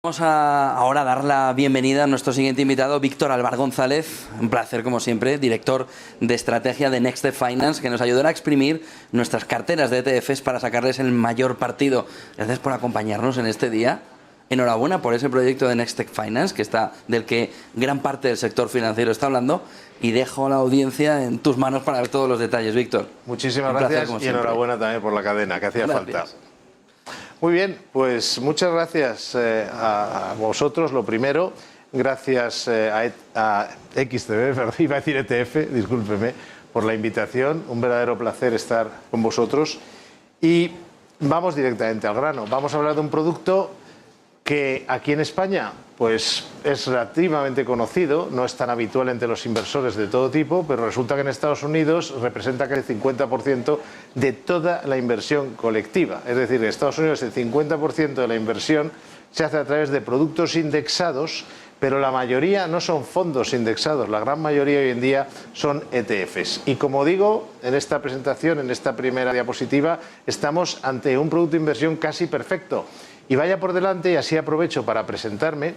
Vamos a ahora dar la bienvenida a nuestro siguiente invitado, Víctor Álvar González. Un placer, como siempre, director de estrategia de Next Step Finance, que nos ayudará a exprimir nuestras carteras de ETFs para sacarles el mayor partido. Gracias por acompañarnos en este día. Enhorabuena por ese proyecto de Next Step Finance, del que gran parte del sector financiero está hablando. Y dejo la audiencia en tus manos para ver todos los detalles, Víctor. Muchísimas gracias y enhorabuena también por la cadena, que hacía falta. Muy bien, pues muchas gracias a vosotros, lo primero. Gracias a XTB, iba a decir ETF, discúlpeme, por la invitación. Un verdadero placer estar con vosotros. Y vamos directamente al grano. Vamos a hablar de un producto que aquí en España pues es relativamente conocido, no es tan habitual entre los inversores de todo tipo, pero resulta que en Estados Unidos representa casi el 50% de toda la inversión colectiva. Es decir, en Estados Unidos el 50% de la inversión se hace a través de productos indexados, pero la mayoría no son fondos indexados, la gran mayoría hoy en día son ETFs. Y como digo, en esta presentación, en esta primera diapositiva, estamos ante un producto de inversión casi perfecto. Y vaya por delante, y así aprovecho para presentarme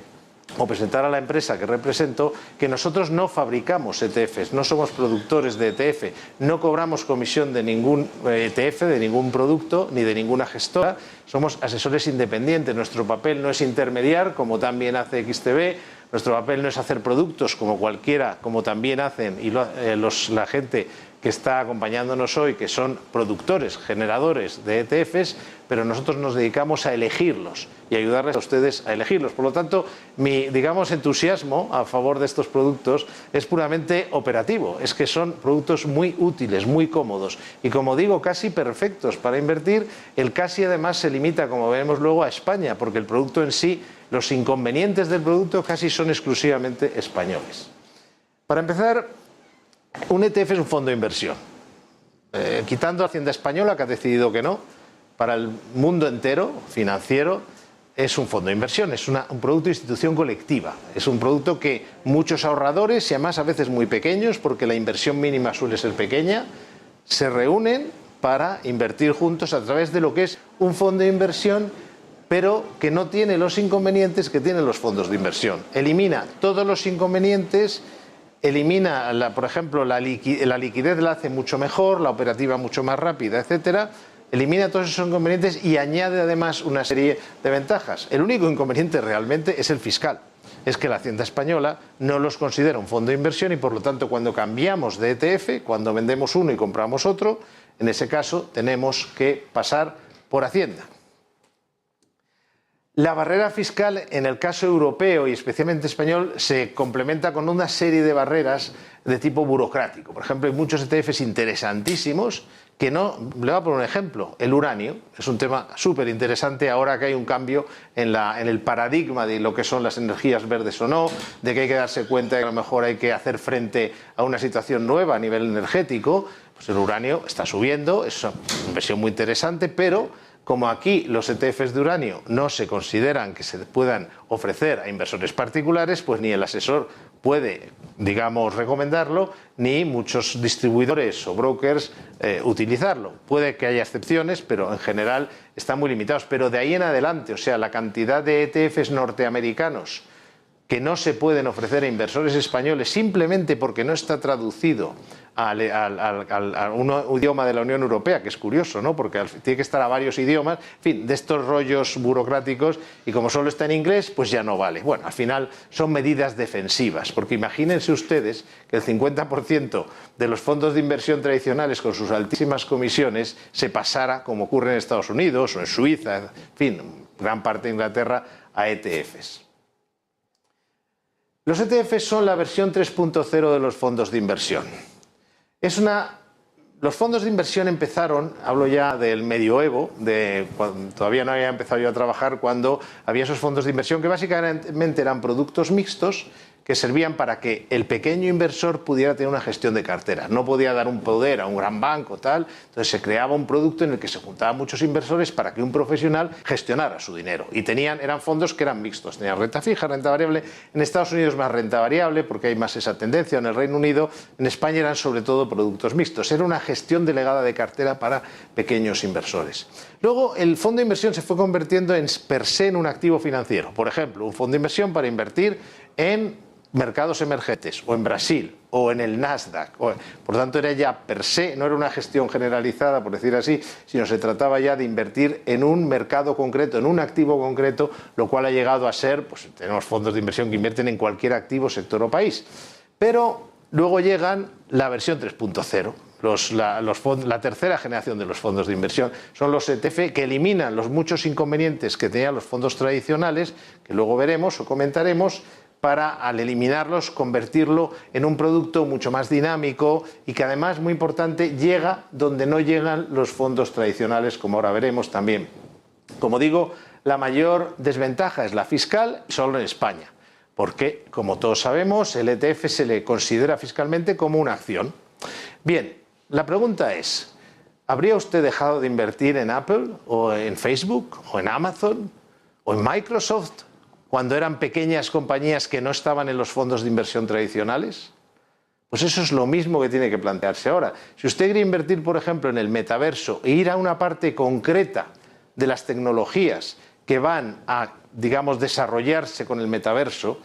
o presentar a la empresa que represento, que nosotros no fabricamos ETFs, no somos productores de ETF, no cobramos comisión de ningún ETF, de ningún producto, ni de ninguna gestora, somos asesores independientes, nuestro papel no es intermediar, como también hace XTB, nuestro papel no es hacer productos como cualquiera, como también hacen y la gente que está acompañándonos hoy, que son productores, generadores de ETFs, pero nosotros nos dedicamos a elegirlos y ayudarles a ustedes a elegirlos. Por lo tanto, mi, digamos, entusiasmo a favor de estos productos es puramente operativo. Es que son productos muy útiles, muy cómodos y, como digo, casi perfectos para invertir. El casi, además, se limita, como veremos luego, a España, porque el producto en sí, los inconvenientes del producto casi son exclusivamente españoles. Para empezar, un ETF es un fondo de inversión. Quitando a Hacienda Española, que ha decidido que no, para el mundo entero financiero es un fondo de inversión, es un producto de institución colectiva. Es un producto que muchos ahorradores, y además a veces muy pequeños, porque la inversión mínima suele ser pequeña, se reúnen para invertir juntos a través de lo que es un fondo de inversión, pero que no tiene los inconvenientes que tienen los fondos de inversión. Elimina todos los inconvenientes. Elimina, por ejemplo, la liquidez la hace mucho mejor, la operativa mucho más rápida, etcétera. Elimina todos esos inconvenientes y añade además una serie de ventajas. El único inconveniente realmente es el fiscal. Es que la Hacienda Española no los considera un fondo de inversión y, por lo tanto, cuando cambiamos de ETF, cuando vendemos uno y compramos otro, en ese caso tenemos que pasar por Hacienda. La barrera fiscal, en el caso europeo y especialmente español, se complementa con una serie de barreras de tipo burocrático. Por ejemplo, hay muchos ETFs interesantísimos que no... Le voy a poner un ejemplo. El uranio es un tema súper interesante ahora que hay un cambio en el paradigma de lo que son las energías verdes o no, de que hay que darse cuenta de que a lo mejor hay que hacer frente a una situación nueva a nivel energético. Pues el uranio está subiendo, es una inversión muy interesante, pero como aquí los ETFs de uranio no se consideran que se puedan ofrecer a inversores particulares, pues ni el asesor puede, digamos, recomendarlo, ni muchos distribuidores o brokers utilizarlo. Puede que haya excepciones, pero en general están muy limitados. Pero de ahí en adelante, o sea, la cantidad de ETFs norteamericanos que no se pueden ofrecer a inversores españoles simplemente porque no está traducido a un idioma de la Unión Europea, que es curioso, ¿no? Porque tiene que estar a varios idiomas, en fin, de estos rollos burocráticos, y como solo está en inglés, pues ya no vale. Bueno, al final son medidas defensivas, porque imagínense ustedes que el 50% de los fondos de inversión tradicionales con sus altísimas comisiones se pasara, como ocurre en Estados Unidos o en Suiza, en fin, gran parte de Inglaterra, a ETFs. Los ETFs son la versión 3.0 de los fondos de inversión. Los fondos de inversión empezaron, hablo ya del medioevo, cuando todavía no había empezado yo a trabajar, cuando había esos fondos de inversión que básicamente eran productos mixtos que servían para que el pequeño inversor pudiera tener una gestión de cartera. No podía dar un poder a un gran banco, tal. Entonces se creaba un producto en el que se juntaban muchos inversores para que un profesional gestionara su dinero. Y eran fondos que eran mixtos. Tenían renta fija, renta variable. En Estados Unidos más renta variable, porque hay más esa tendencia. En el Reino Unido, en España eran sobre todo productos mixtos. Era una gestión delegada de cartera para pequeños inversores. Luego, el fondo de inversión se fue convirtiendo per se en un activo financiero. Por ejemplo, un fondo de inversión para invertir en mercados emergentes, o en Brasil, o en el Nasdaq. Por tanto, era ya per se, no era una gestión generalizada, por decir así, sino se trataba ya de invertir en un mercado concreto, en un activo concreto, lo cual ha llegado a ser, pues tenemos fondos de inversión que invierten en cualquier activo, sector o país. Pero luego llegan la versión 3.0. La tercera generación de los fondos de inversión son los ETF, que eliminan los muchos inconvenientes que tenían los fondos tradicionales, que luego veremos o comentaremos, para, al eliminarlos, convertirlo en un producto mucho más dinámico y que además, muy importante, llega donde no llegan los fondos tradicionales, como ahora veremos también. Como digo, la mayor desventaja es la fiscal, solo en España, porque, como todos sabemos, el ETF se le considera fiscalmente como una acción. Bien, la pregunta es, ¿habría usted dejado de invertir en Apple, o en Facebook, o en Amazon, o en Microsoft, cuando eran pequeñas compañías que no estaban en los fondos de inversión tradicionales? Pues eso es lo mismo que tiene que plantearse ahora. Si usted quiere invertir, por ejemplo, en el metaverso e ir a una parte concreta de las tecnologías que van a, digamos, desarrollarse con el metaverso,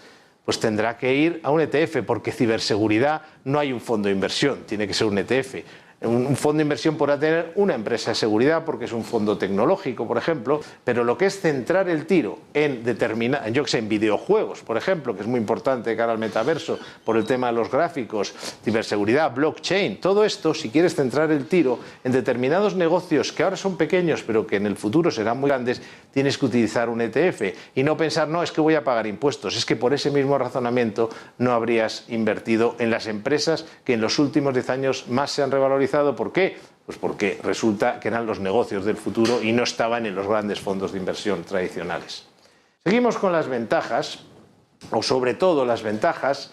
pues tendrá que ir a un ETF, porque ciberseguridad no hay un fondo de inversión, tiene que ser un ETF. Un fondo de inversión podrá tener una empresa de seguridad porque es un fondo tecnológico, por ejemplo, pero lo que es centrar el tiro en en videojuegos, por ejemplo, que es muy importante de cara al metaverso por el tema de los gráficos, ciberseguridad, blockchain, todo esto, si quieres centrar el tiro en determinados negocios que ahora son pequeños pero que en el futuro serán muy grandes, tienes que utilizar un ETF y no pensar, no, es que voy a pagar impuestos, es que por ese mismo razonamiento no habrías invertido en las empresas que en los últimos 10 años más se han revalorizado. ¿Por qué? Pues porque resulta que eran los negocios del futuro y no estaban en los grandes fondos de inversión tradicionales. Seguimos con las ventajas, o sobre todo las ventajas.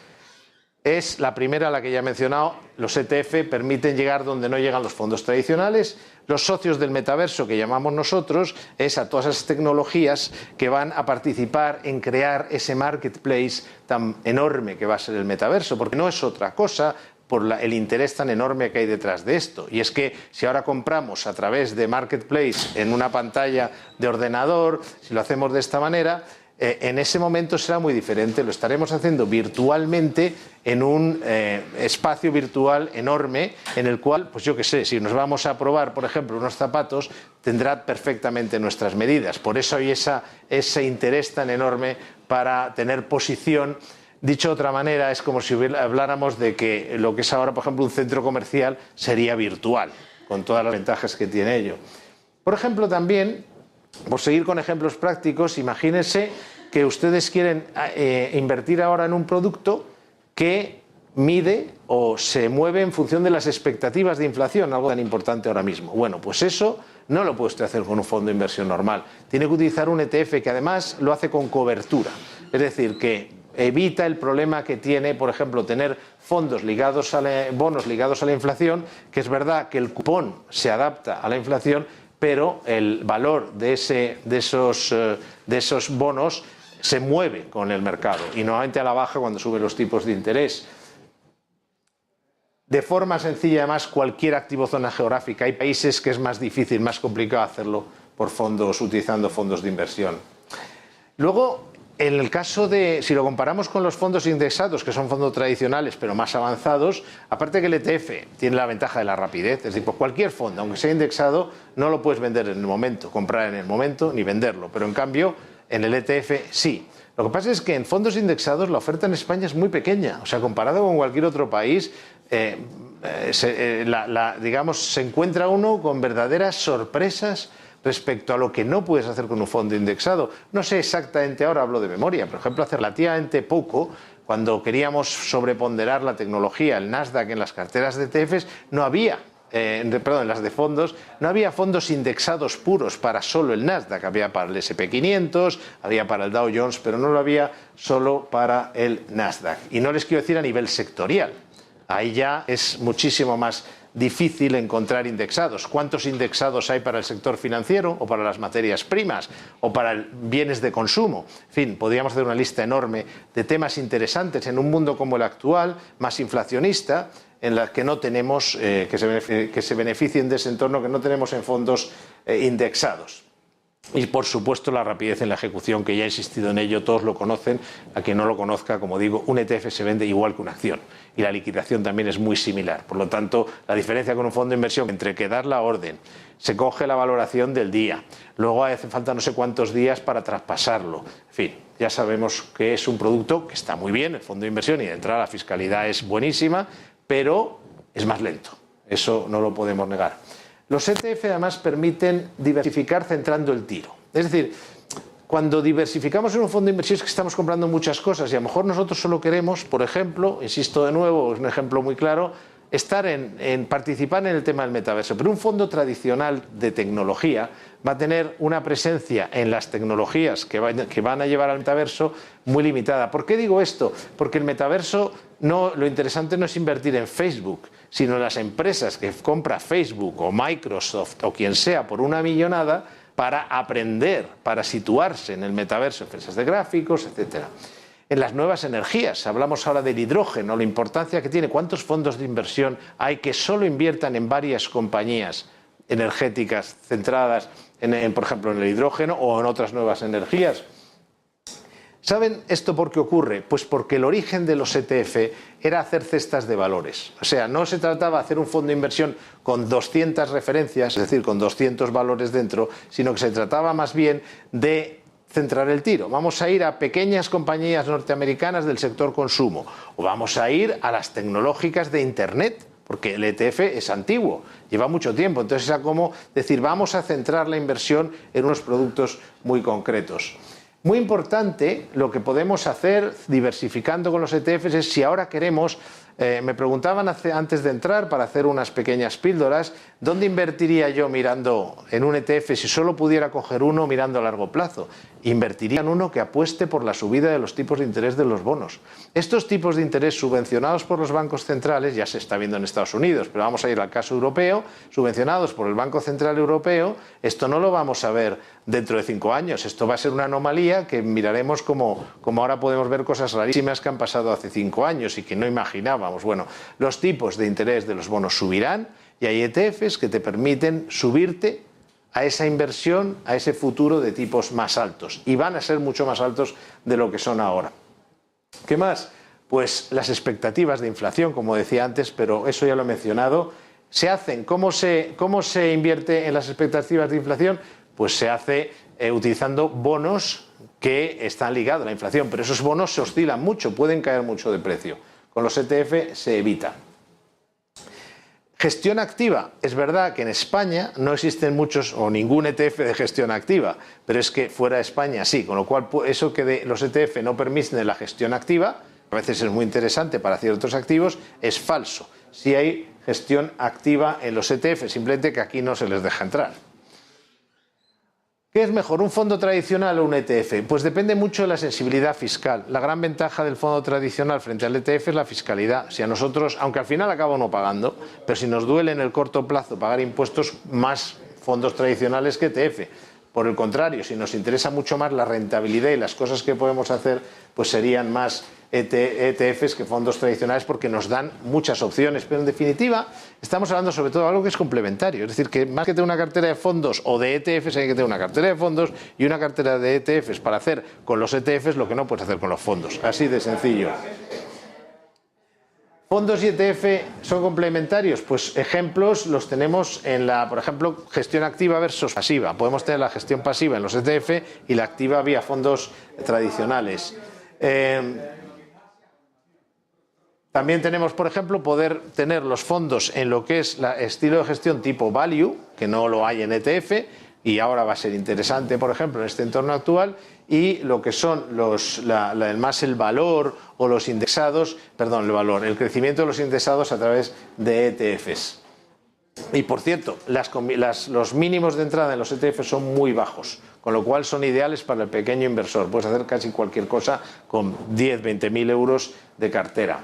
Es la primera, la que ya he mencionado, los ETF permiten llegar donde no llegan los fondos tradicionales. Los socios del metaverso, que llamamos nosotros, es a todas esas tecnologías que van a participar en crear ese marketplace tan enorme que va a ser el metaverso, porque no es otra cosa por el interés tan enorme que hay detrás de esto. Y es que si ahora compramos a través de Marketplace en una pantalla de ordenador, si lo hacemos de esta manera, en ese momento será muy diferente. Lo estaremos haciendo virtualmente en un espacio virtual enorme en el cual, pues yo qué sé, si nos vamos a probar, por ejemplo, unos zapatos, tendrá perfectamente nuestras medidas. Por eso hay ese interés tan enorme para tener posición. Dicho de otra manera, es como si habláramos de que lo que es ahora, por ejemplo, un centro comercial sería virtual, con todas las ventajas que tiene ello. Por ejemplo, también, por seguir con ejemplos prácticos, imagínense que ustedes quieren invertir ahora en un producto que mide o se mueve en función de las expectativas de inflación, algo tan importante ahora mismo. Bueno, pues eso no lo puede usted hacer con un fondo de inversión normal. Tiene que utilizar un ETF que además lo hace con cobertura. Es decir, que evita el problema que tiene, por ejemplo, tener fondos ligados bonos ligados a la inflación, que es verdad que el cupón se adapta a la inflación, pero el valor de esos bonos se mueve con el mercado y normalmente a la baja cuando suben los tipos de interés. De forma sencilla, además, cualquier activo zona geográfica. Hay países que es más difícil, más complicado hacerlo por fondos, utilizando fondos de inversión. Luego, en el caso de, si lo comparamos con los fondos indexados, que son fondos tradicionales pero más avanzados, aparte que el ETF tiene la ventaja de la rapidez, es decir, por cualquier fondo, aunque sea indexado, no lo puedes vender en el momento, comprar en el momento ni venderlo, pero en cambio en el ETF sí. Lo que pasa es que en fondos indexados la oferta en España es muy pequeña, o sea, comparado con cualquier otro país, digamos, se encuentra uno con verdaderas sorpresas respecto a lo que no puedes hacer con un fondo indexado. No sé exactamente, ahora hablo de memoria, por ejemplo, hace relativamente poco, cuando queríamos sobreponderar la tecnología, el Nasdaq en las carteras de ETFs, no había, en las de fondos, no había fondos indexados puros para solo el Nasdaq, había para el SP500, había para el Dow Jones, pero no lo había solo para el Nasdaq. Y no les quiero decir a nivel sectorial, ahí ya es muchísimo más difícil encontrar indexados. ¿Cuántos indexados hay para el sector financiero o para las materias primas o para bienes de consumo? En fin, podríamos hacer una lista enorme de temas interesantes en un mundo como el actual, más inflacionista, en las que no tenemos, que se beneficien de ese entorno que no tenemos en fondos indexados. Y por supuesto la rapidez en la ejecución, que ya he insistido en ello, todos lo conocen. A quien no lo conozca, como digo, un ETF se vende igual que una acción y la liquidación también es muy similar. Por lo tanto, la diferencia con un fondo de inversión entre que dar la orden, se coge la valoración del día, luego hace falta no sé cuántos días para traspasarlo, en fin, ya sabemos que es un producto que está muy bien, el fondo de inversión, y de entrada la fiscalidad es buenísima, pero es más lento, eso no lo podemos negar. Los ETF además permiten diversificar centrando el tiro. Es decir, cuando diversificamos en un fondo de inversión es que estamos comprando muchas cosas y a lo mejor nosotros solo queremos, por ejemplo, insisto de nuevo, es un ejemplo muy claro, estar en participar en el tema del metaverso. Pero un fondo tradicional de tecnología va a tener una presencia en las tecnologías que van a llevar al metaverso muy limitada. ¿Por qué digo esto? Porque el metaverso, lo interesante no es invertir en Facebook, sino en las empresas que compra Facebook o Microsoft o quien sea por una millonada para aprender, para situarse en el metaverso, empresas de gráficos, etcétera. En las nuevas energías, hablamos ahora del hidrógeno, la importancia que tiene, cuántos fondos de inversión hay que solo inviertan en varias compañías energéticas centradas, por ejemplo, en el hidrógeno o en otras nuevas energías. ¿Saben esto por qué ocurre? Pues porque el origen de los ETF era hacer cestas de valores. O sea, no se trataba de hacer un fondo de inversión con 200 referencias, es decir, con 200 valores dentro, sino que se trataba más bien de centrar el tiro. Vamos a ir a pequeñas compañías norteamericanas del sector consumo o vamos a ir a las tecnológicas de Internet, porque el ETF es antiguo, lleva mucho tiempo. Entonces era como decir, vamos a centrar la inversión en unos productos muy concretos. Muy importante lo que podemos hacer diversificando con los ETFs es si ahora queremos, me preguntaban antes de entrar para hacer unas pequeñas píldoras, ¿dónde invertiría yo mirando en un ETF si solo pudiera coger uno mirando a largo plazo? Invertiría en uno que apueste por la subida de los tipos de interés de los bonos. Estos tipos de interés subvencionados por los bancos centrales, ya se está viendo en Estados Unidos, pero vamos a ir al caso europeo, subvencionados por el Banco Central Europeo, esto no lo vamos a ver dentro de 5 años, esto va a ser una anomalía que miraremos como ahora podemos ver cosas rarísimas que han pasado hace 5 años y que no imaginábamos. Bueno, los tipos de interés de los bonos subirán y hay ETFs que te permiten subirte a esa inversión, a ese futuro de tipos más altos. Y van a ser mucho más altos de lo que son ahora. ¿Qué más? Pues las expectativas de inflación, como decía antes, pero eso ya lo he mencionado, se hacen. ¿Cómo se invierte en las expectativas de inflación? Pues se hace utilizando bonos que están ligados a la inflación, pero esos bonos se oscilan mucho, pueden caer mucho de precio. Con los ETF se evita. Gestión activa. Es verdad que en España no existen muchos o ningún ETF de gestión activa, pero es que fuera de España sí, con lo cual eso que los ETF no permiten la gestión activa, a veces es muy interesante para ciertos activos, es falso. Sí hay gestión activa en los ETF, simplemente que aquí no se les deja entrar. ¿Qué es mejor, un fondo tradicional o un ETF? Pues depende mucho de la sensibilidad fiscal. La gran ventaja del fondo tradicional frente al ETF es la fiscalidad. Si a nosotros, aunque al final acaba no pagando, pero si nos duele en el corto plazo pagar impuestos, más fondos tradicionales que ETF. Por el contrario, si nos interesa mucho más la rentabilidad y las cosas que podemos hacer, pues serían más ETFs que fondos tradicionales porque nos dan muchas opciones. Pero en definitiva, estamos hablando sobre todo de algo que es complementario. Es decir, que más que tener una cartera de fondos o de ETFs, hay que tener una cartera de fondos y una cartera de ETFs para hacer con los ETFs lo que no puedes hacer con los fondos. Así de sencillo. ¿Fondos y ETF son complementarios? Pues ejemplos los tenemos en por ejemplo, gestión activa versus pasiva. Podemos tener la gestión pasiva en los ETF y la activa vía fondos tradicionales. También tenemos, por ejemplo, poder tener los fondos en lo que es el estilo de gestión tipo value, que no lo hay en ETF, y ahora va a ser interesante, por ejemplo, en este entorno actual, y lo que son más el valor o los indexados, perdón, el crecimiento de los indexados a través de ETFs. Y por cierto, los mínimos de entrada en los ETFs son muy bajos, con lo cual son ideales para el pequeño inversor. Puedes hacer casi cualquier cosa con 10, 20.000 euros de cartera.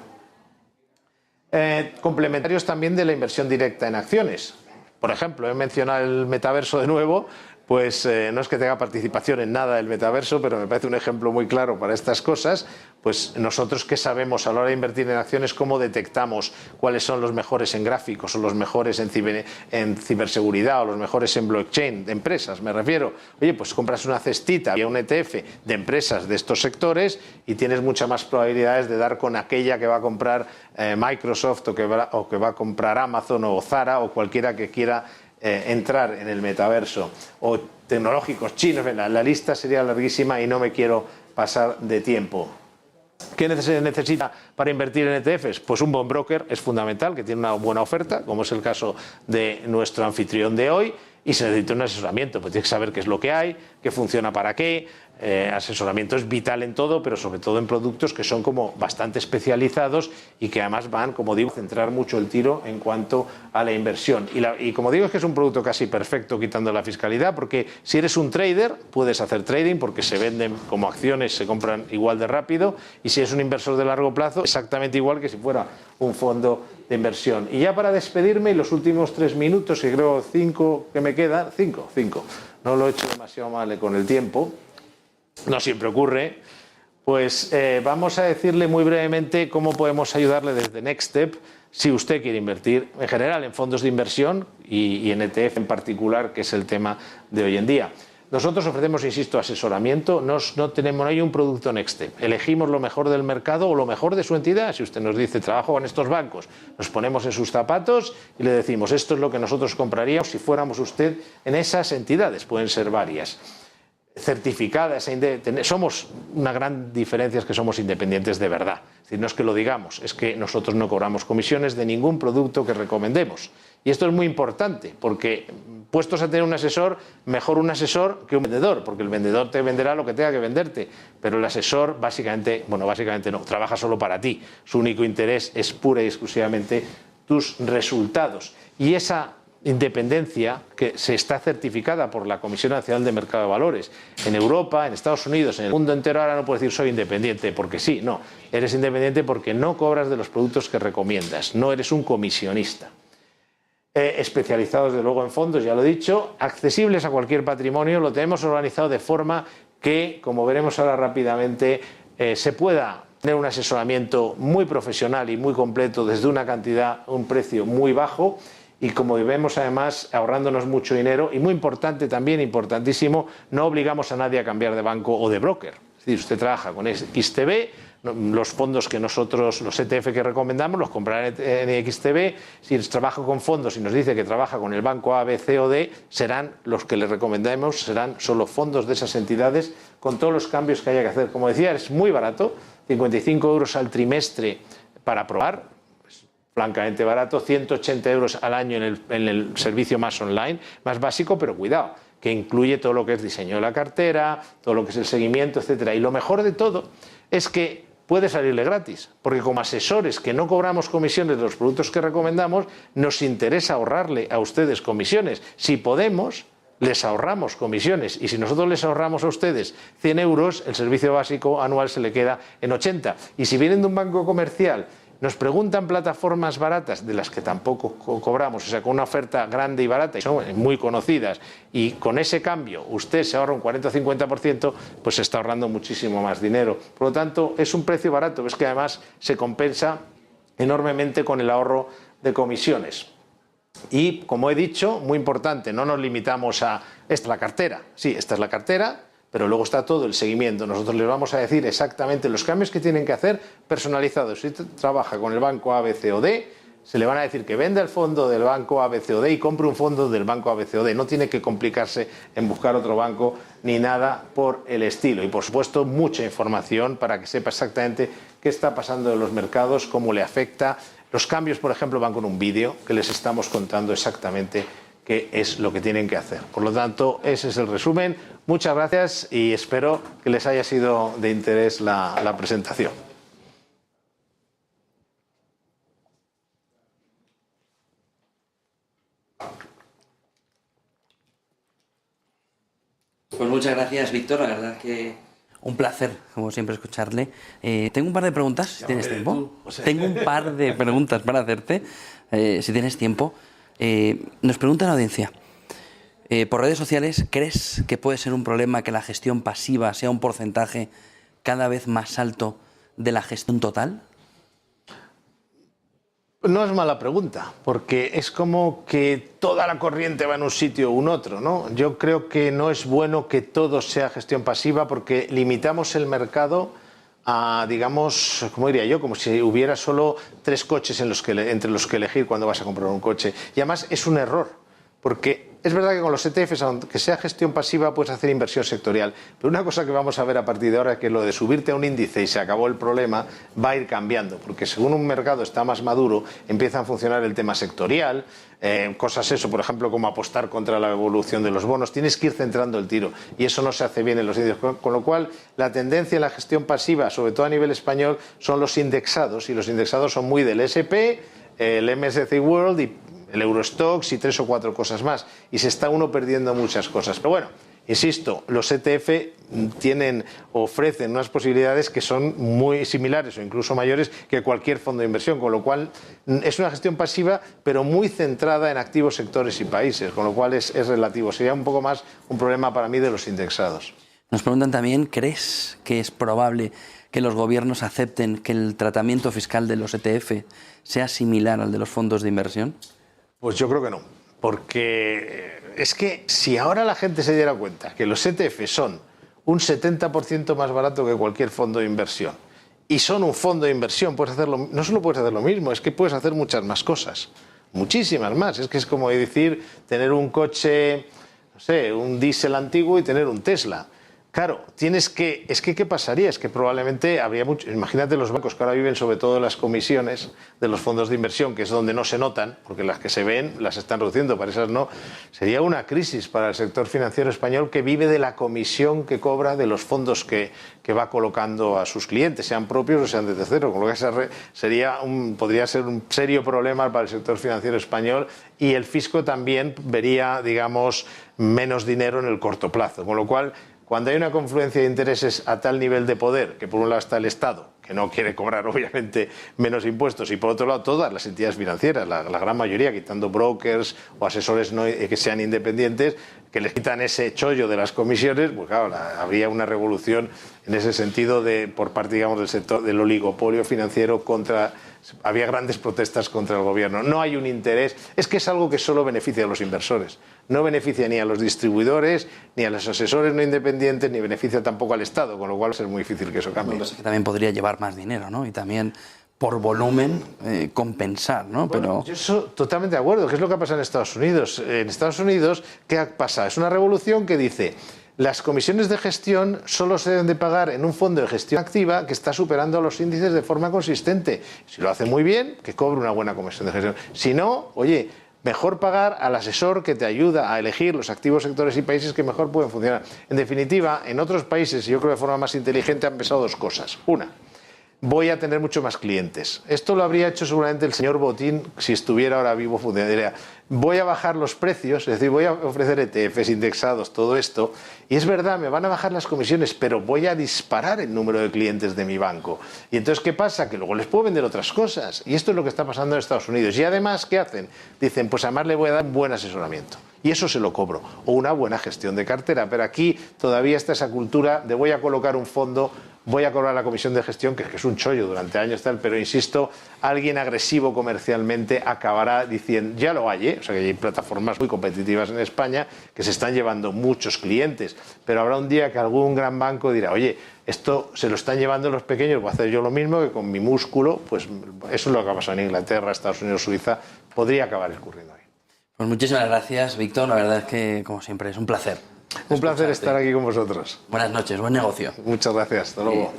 Complementarios también de la inversión directa en acciones. Por ejemplo, he mencionado el metaverso de nuevo, pues no es que tenga participación en nada del metaverso, pero me parece un ejemplo muy claro para estas cosas. Pues nosotros, ¿qué sabemos a la hora de invertir en acciones? ¿Cómo detectamos cuáles son los mejores en gráficos o los mejores en ciberseguridad o los mejores en blockchain de empresas? Me refiero, oye, pues compras una cestita y un ETF de empresas de estos sectores y tienes muchas más probabilidades de dar con aquella que va a comprar Microsoft o que va a comprar Amazon o Zara o cualquiera que quiera entrar en el metaverso, o tecnológicos chinos. La lista sería larguísima y no me quiero pasar de tiempo. ¿Qué necesita para invertir en ETFs? Pues un buen broker es fundamental, que tiene una buena oferta, como es el caso de nuestro anfitrión de hoy, y se necesita un asesoramiento, pues tienes que saber qué es lo que hay, qué funciona para qué. Asesoramiento es vital en todo, pero sobre todo en productos que son como bastante especializados y que además van, como digo, a centrar mucho el tiro en cuanto a la inversión. Y como digo, es que es un producto casi perfecto quitando la fiscalidad, porque si eres un trader puedes hacer trading porque se venden como acciones, se compran igual de rápido, y si eres un inversor de largo plazo, exactamente igual que si fuera un fondo de inversión. Y ya para despedirme, los últimos 3 minutos, y creo 5 que me quedan, 5, no lo he hecho demasiado mal con el tiempo, no siempre ocurre, pues vamos a decirle muy brevemente cómo podemos ayudarle desde Next Step si usted quiere invertir en general en fondos de inversión y en ETF en particular, que es el tema de hoy en día. Nosotros ofrecemos, insisto, asesoramiento, no hay un producto Next Step. Elegimos lo mejor del mercado o lo mejor de su entidad. Si usted nos dice, trabajo con estos bancos, nos ponemos en sus zapatos y le decimos, esto es lo que nosotros compraríamos si fuéramos usted en esas entidades, pueden ser varias. Certificadas, somos una gran diferencia, es que somos independientes de verdad. Es decir, no es que lo digamos, es que nosotros no cobramos comisiones de ningún producto que recomendemos. Y esto es muy importante, porque puestos a tener un asesor, mejor un asesor que un vendedor, porque el vendedor te venderá lo que tenga que venderte, pero el asesor básicamente no, trabaja solo para ti. Su único interés es pura y exclusivamente tus resultados. Y esa independencia que se está certificada por la Comisión Nacional de Mercado de Valores en Europa, en Estados Unidos, en el mundo entero. Ahora no puedo decir soy independiente porque sí, no, eres independiente porque no cobras de los productos que recomiendas, no eres un comisionista. Especializados desde luego en fondos, ya lo he dicho, accesibles a cualquier patrimonio, lo tenemos organizado de forma que, como veremos ahora rápidamente, se pueda tener un asesoramiento muy profesional y muy completo desde una cantidad, un precio muy bajo. Y como vemos, además, ahorrándonos mucho dinero, y muy importante también, importantísimo, no obligamos a nadie a cambiar de banco o de broker. Es decir, usted trabaja con XTB, los fondos que nosotros, los ETF que recomendamos, los comprará en XTB. Si trabaja con fondos y nos dice que trabaja con el banco A, B, C o D, serán los que le recomendemos, serán solo fondos de esas entidades con todos los cambios que haya que hacer. Como decía, es muy barato, 55 euros al trimestre para probar. Francamente barato, 180 euros al año en el servicio más online, más básico, pero cuidado, que incluye todo lo que es diseño de la cartera, todo lo que es el seguimiento, etcétera. Y lo mejor de todo es que puede salirle gratis, porque como asesores que no cobramos comisiones de los productos que recomendamos, nos interesa ahorrarle a ustedes comisiones. Si podemos, les ahorramos comisiones, y si nosotros les ahorramos a ustedes 100 euros, el servicio básico anual se le queda en 80. Y si vienen de un banco comercial, nos preguntan plataformas baratas de las que tampoco cobramos, o sea, con una oferta grande y barata, y son muy conocidas, y con ese cambio usted se ahorra un 40 o 50%, pues se está ahorrando muchísimo más dinero. Por lo tanto, es un precio barato, es que además se compensa enormemente con el ahorro de comisiones. Y, como he dicho, muy importante, no nos limitamos a esta es la cartera. Sí, esta es la cartera, pero luego está todo el seguimiento. Nosotros les vamos a decir exactamente los cambios que tienen que hacer personalizados. Si trabaja con el banco A, B, C o D, se le van a decir que venda el fondo del banco A, B, C o D y compre un fondo del banco A, B, C o D. No tiene que complicarse en buscar otro banco ni nada por el estilo. Y, por supuesto, mucha información para que sepa exactamente qué está pasando en los mercados, cómo le afecta. Los cambios, por ejemplo, van con un vídeo que les estamos contando exactamente qué es lo que tienen que hacer. Por lo tanto, ese es el resumen. Muchas gracias y espero que les haya sido de interés la presentación. Pues muchas gracias, Víctor. La verdad es que un placer, como siempre, escucharle. Tengo un par de preguntas, si tienes tiempo. Tengo un par de preguntas para hacerte, si tienes tiempo. Nos pregunta la audiencia. Por redes sociales, ¿crees que puede ser un problema que la gestión pasiva sea un porcentaje cada vez más alto de la gestión total? No es mala pregunta, porque es como que toda la corriente va en un sitio u un otro, ¿no? Yo creo que no es bueno que todo sea gestión pasiva porque limitamos el mercado a, digamos, ¿cómo diría yo? Como si hubiera solo 3 coches entre los que elegir cuando vas a comprar un coche. Y además es un error, porque es verdad que con los ETFs, aunque sea gestión pasiva, puedes hacer inversión sectorial. Pero una cosa que vamos a ver a partir de ahora es que lo de subirte a un índice y se acabó el problema va a ir cambiando, porque según un mercado está más maduro, empieza a funcionar el tema sectorial, cosas eso, por ejemplo, como apostar contra la evolución de los bonos. Tienes que ir centrando el tiro y eso no se hace bien en los índices. Con lo cual, la tendencia en la gestión pasiva, sobre todo a nivel español, son los indexados, y los indexados son muy del SP, el MSCI World y el Eurostoxx y 3 o 4 cosas más, y se está uno perdiendo muchas cosas. Pero bueno, insisto, los ETF ofrecen unas posibilidades que son muy similares o incluso mayores que cualquier fondo de inversión, con lo cual es una gestión pasiva, pero muy centrada en activos, sectores y países, con lo cual es relativo. Sería un poco más un problema para mí de los indexados. Nos preguntan también, ¿crees que es probable que los gobiernos acepten que el tratamiento fiscal de los ETF sea similar al de los fondos de inversión? Pues yo creo que no, porque es que si ahora la gente se diera cuenta que los ETF son un 70% más barato que cualquier fondo de inversión y son un fondo de inversión, no solo puedes hacer lo mismo, es que puedes hacer muchas más cosas, muchísimas más. Es que es como decir tener un coche, no sé, un diésel antiguo y tener un Tesla. Claro, ¿qué pasaría? Es que probablemente habría mucho. Imagínate los bancos que ahora viven sobre todo de las comisiones de los fondos de inversión, que es donde no se notan, porque las que se ven las están reduciendo, para esas no. Sería una crisis para el sector financiero español que vive de la comisión que cobra de los fondos que va colocando a sus clientes, sean propios o sean de terceros, con lo que podría ser un serio problema para el sector financiero español, y el fisco también vería, digamos, menos dinero en el corto plazo, con lo cual, cuando hay una confluencia de intereses a tal nivel de poder, que por un lado está el Estado, que no quiere cobrar obviamente menos impuestos, y por otro lado todas las entidades financieras, la gran mayoría, quitando brokers o asesores que sean independientes, que les quitan ese chollo de las comisiones, pues claro, habría una revolución en ese sentido por parte, digamos, del sector del oligopolio financiero había grandes protestas contra el gobierno. No hay un interés, es que es algo que solo beneficia a los inversores, no beneficia ni a los distribuidores, ni a los asesores no independientes, ni beneficia tampoco al Estado, con lo cual va a ser muy difícil que eso cambie. Bueno, pues es que también podría llevar más dinero, ¿no? Y también por volumen compensar, ¿no? Bueno, yo estoy totalmente de acuerdo. ¿Qué es lo que ha pasado en Estados Unidos? En Estados Unidos, ¿qué pasa? Es una revolución que dice: las comisiones de gestión solo se deben de pagar en un fondo de gestión activa que está superando los índices de forma consistente. Si lo hace muy bien, que cobre una buena comisión de gestión. Si no, oye, mejor pagar al asesor que te ayuda a elegir los activos, sectores y países que mejor pueden funcionar. En definitiva, en otros países, yo creo de forma más inteligente, han pensado 2 cosas. Una, voy a tener mucho más clientes. Esto lo habría hecho seguramente el señor Botín si estuviera ahora vivo. Diría: voy a bajar los precios, es decir, voy a ofrecer ETFs indexados, todo esto, y es verdad, me van a bajar las comisiones, pero voy a disparar el número de clientes de mi banco. Y entonces, ¿qué pasa? Que luego les puedo vender otras cosas, y esto es lo que está pasando en Estados Unidos. Y además, ¿qué hacen? Dicen: pues además le voy a dar un buen asesoramiento, y eso se lo cobro, o una buena gestión de cartera. Pero aquí todavía está esa cultura de voy a colocar un fondo, voy a cobrar la comisión de gestión, que es un chollo durante años, pero insisto, alguien agresivo comercialmente acabará diciendo, ya lo hay, o sea que hay plataformas muy competitivas en España que se están llevando muchos clientes, pero habrá un día que algún gran banco dirá: oye, esto se lo están llevando los pequeños, voy a hacer yo lo mismo, que con mi músculo. Pues eso es lo que ha pasado en Inglaterra, Estados Unidos, Suiza, podría acabar ocurriendo ahí. Pues muchísimas gracias, Víctor, la verdad es que, como siempre, es un placer. Un placer estar aquí con vosotros. Buenas noches, buen negocio. Muchas gracias, hasta luego.